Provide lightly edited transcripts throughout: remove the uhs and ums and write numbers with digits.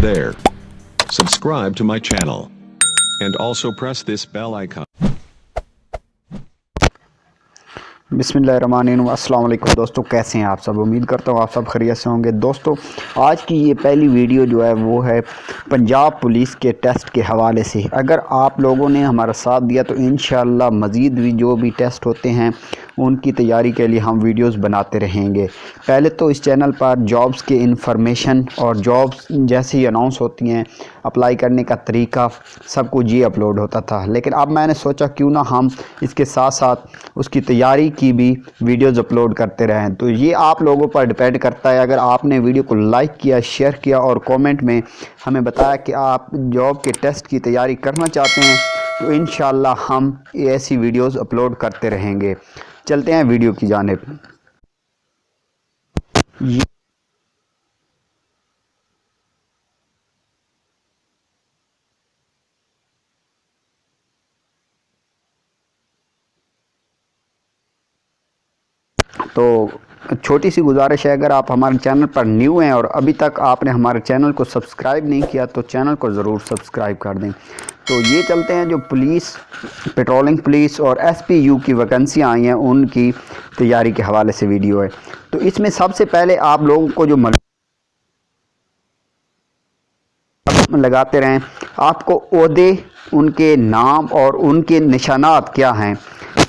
there. Subscribe to my channel. And also press this bell icon. बिस्मिल्लाहिर्रहमानिर्रहीम। अस्सलाम वालेकुम दोस्तों, कैसे हैं आप सब? उम्मीद करता हूँ आप सब खैरियत से होंगे। दोस्तों, आज की ये पहली वीडियो जो है वो है पंजाब पुलिस के टेस्ट के हवाले से। अगर आप लोगों ने हमारा साथ दिया तो इंशाअल्लाह मज़ीद भी जो भी टेस्ट होते हैं उनकी तैयारी के लिए हम वीडियोस बनाते रहेंगे। पहले तो इस चैनल पर जॉब्स के इंफॉर्मेशन और जॉब्स जैसे ही अनाउंस होती हैं, अप्लाई करने का तरीका, सब कुछ ये अपलोड होता था। लेकिन अब मैंने सोचा क्यों ना हम इसके साथ साथ उसकी तैयारी की भी वीडियोस अपलोड करते रहें। तो ये आप लोगों पर डिपेंड करता है। अगर आपने वीडियो को लाइक किया, शेयर किया और कमेंट में हमें बताया कि आप जॉब के टेस्ट की तैयारी करना चाहते हैं तो इंशाअल्लाह हम ऐसी वीडियोस अपलोड करते रहेंगे। चलते हैं वीडियो की जानिब। तो छोटी सी गुजारिश है, अगर आप हमारे चैनल पर न्यू हैं और अभी तक आपने हमारे चैनल को सब्सक्राइब नहीं किया तो चैनल को ज़रूर सब्सक्राइब कर दें। तो ये चलते हैं जो पुलिस, पेट्रोलिंग पुलिस और एसपीयू की वैकेंसी आई हैं उनकी तैयारी के हवाले से वीडियो है। तो इसमें सबसे पहले आप लोगों को जो लगाते रहें, आपको ओहदे, उनके नाम और उनके निशानात क्या हैं,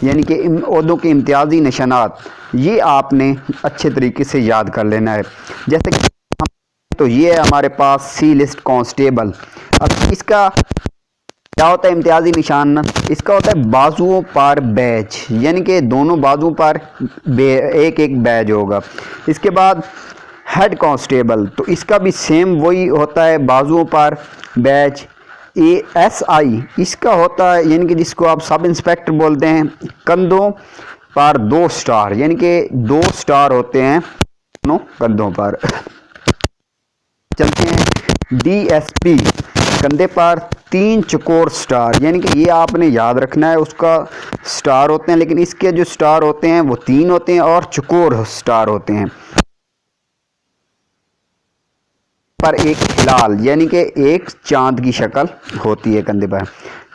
यानी कि इन ओहदों के इम्तियाज़ी निशानात, ये आपने अच्छे तरीके से याद कर लेना है। जैसे कि तो ये है हमारे पास सी लिस्ट कांस्टेबल। अब इसका क्या होता है इम्तियाज़ी निशान? इसका होता है बाजुओं पर बैज, यानी कि दोनों बाजुओं पर एक एक बैज होगा। इसके बाद हेड कांस्टेबल, तो इसका भी सेम वही होता है, बाजुओं पर बैज। एएसआई इसका होता है, यानी कि जिसको आप सब इंस्पेक्टर बोलते हैं, कंधों पर 2 स्टार, यानी कि 2 स्टार होते हैं दोनों कंधों पर। चलते हैं डीएसपी, कंधे पर 3 चकोर स्टार, यानी कि ये आपने याद रखना है, उसका स्टार होते हैं लेकिन इसके जो स्टार होते हैं वो 3 होते हैं और चकोर स्टार होते हैं। पर एक हिलाल, यानी कि एक चांद की शक्ल होती है कंधे पर।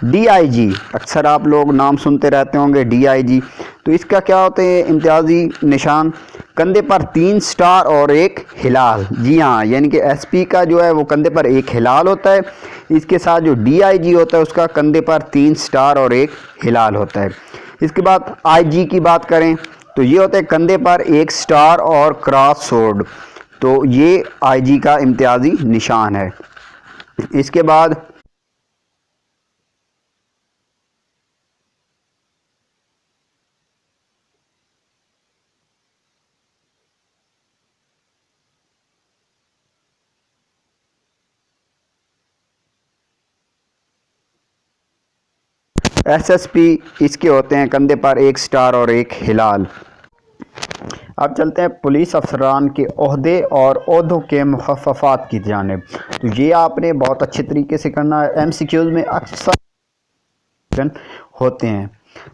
डीआईजी, अक्सर आप लोग नाम सुनते रहते होंगे डीआईजी। तो इसका क्या होते हैं इम्तियाज़ी निशान? कंधे पर 3 स्टार और एक हिलाल। जी हाँ, यानी कि एसपी का जो है वो कंधे पर एक हिलाल होता है, इसके साथ जो डीआईजी होता है उसका कंधे पर 3 स्टार और एक हिलाल होता है। इसके बाद आईजी की बात करें तो ये होते हैं कंधे पर 1 स्टार और क्रॉस सोर्ड। तो ये आईजी का इम्तियाज़ी निशान है। इसके बाद एसएसपी, इसके होते हैं कंधे पर 1 स्टार और एक हिलाल। अब चलते हैं पुलिस अफसरान के ओहदे और ओहदों के मुखफ़फ़ात की जानिब। तो ये आपने बहुत अच्छे तरीके से करना है, एमसीक्यूज़ में अक्सर होते हैं।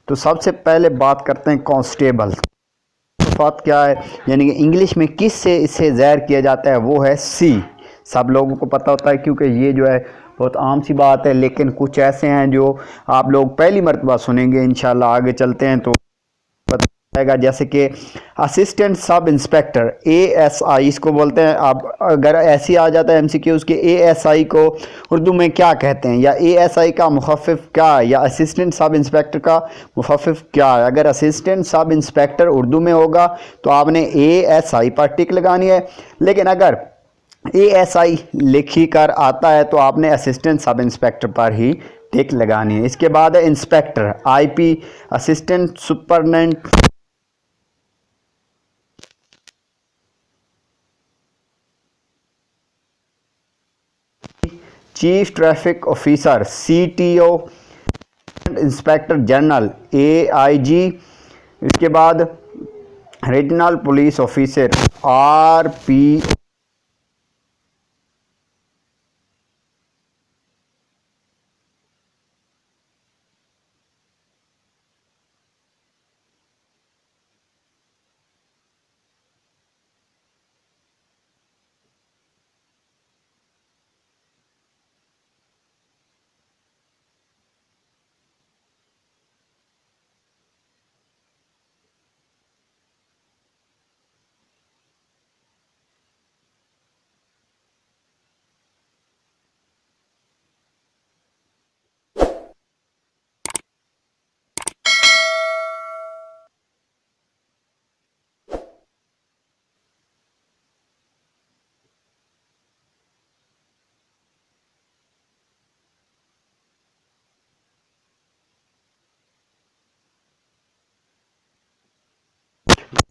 तो सबसे पहले बात करते हैं कांस्टेबल। मुखफ़फ़ात क्या है, यानी कि इंग्लिश में किस से इसे ज़ाहिर किया जाता है, वो है सी। सब लोगों को पता होता है क्योंकि ये जो है बहुत आम सी बात है, लेकिन कुछ ऐसे हैं जो आप लोग पहली मर्तबा सुनेंगे। इंशाल्लाह आगे चलते हैं तो जाएगा। जैसे कि असिस्टेंट सब इंस्पेक्टर, एएसआई इसको बोलते हैं। अब अगर ऐसे आ जाता है एमसीक्यूज़ के एएसआई को उर्दू में क्या कहते हैं, या एएसआई का मुखफ़िफ़ क्या है, या असिस्टेंट सब इंस्पेक्टर का मुखफ़िफ़ क्या है। अगर असिस्टेंट सब इंस्पेक्टर उर्दू में होगा तो आपने एएसआई पर टिक लगानी है, लेकिन अगर एएसआई लिखी कर आता है तो आपने असिस्टेंट सब इंस्पेक्टर पर ही टिक लगानी है। इसके बाद है inspector, IP, assistant superintendent, chief traffic officer, CTO, inspector general, AIG. इसके बाद रीजनल पुलिस ऑफिसर, आरपी।